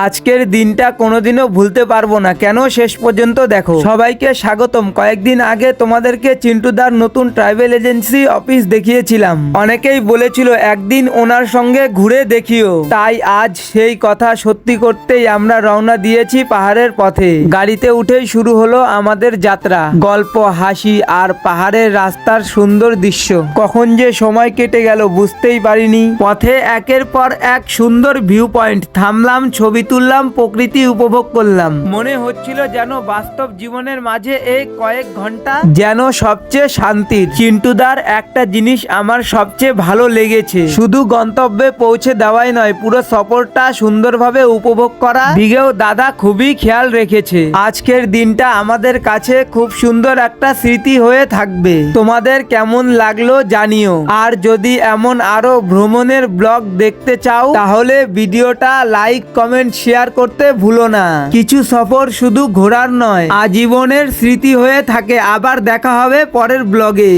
আজকের দিনটা কোনোদিনও ভুলতে পারবো না। কেন শেষ পর্যন্ত দেখো। সবাইকে স্বাগতম। কয়েকদিন আগে তোমাদেরকে চিন্টুদার নতুন ট্রাভেল এজেন্সি অফিস দেখিয়েছিলাম। অনেকেই বলেছিল একদিন ওনার সঙ্গে ঘুরে দেখিও, তাই আজ সেই কথা সত্যি করতেই আমরা রওনা দিয়েছি পাহাড়ের পথে। গাড়িতে উঠেই শুরু হলো আমাদের যাত্রা। গল্প, হাসি আর পাহাড়ের রাস্তার সুন্দর দৃশ্য। কখন যে সময় কেটে গেল বুঝতেই পারিনি। পথে একের পর এক সুন্দর ভিউ পয়েন্ট। থামলাম, ছবি তুললাম, প্রকৃতি উপভোগ করলাম। মনে হচ্ছিল যেন বাস্তব জীবনের মাঝে এই কয়েক ঘন্টা যেন সবচেয়ে শান্তির। চিন্টুদার একটা জিনিস আমার সবচেয়ে ভালো লেগেছে, শুধু গন্তব্যে পৌঁছে দেওয়াই নয়, পুরো সফরটা সুন্দরভাবে উপভোগ করা। দিকেও দাদা খুবই খেয়াল রেখেছে। আজকের দিনটা আমাদের কাছে খুব সুন্দর একটা স্মৃতি হয়ে থাকবে। তোমাদের কেমন লাগলো জানিও। আর যদি এমন আরো ভ্রমণের ব্লগ দেখতে চাও তাহলে ভিডিওটা লাইক, কমেন্ট, শেয়ার করতে ভুলো না। কিছু সফর শুধু ঘোরার নয়, আজীবনের স্মৃতি হয়ে থাকে। আবার দেখা হবে পরের ব্লগে।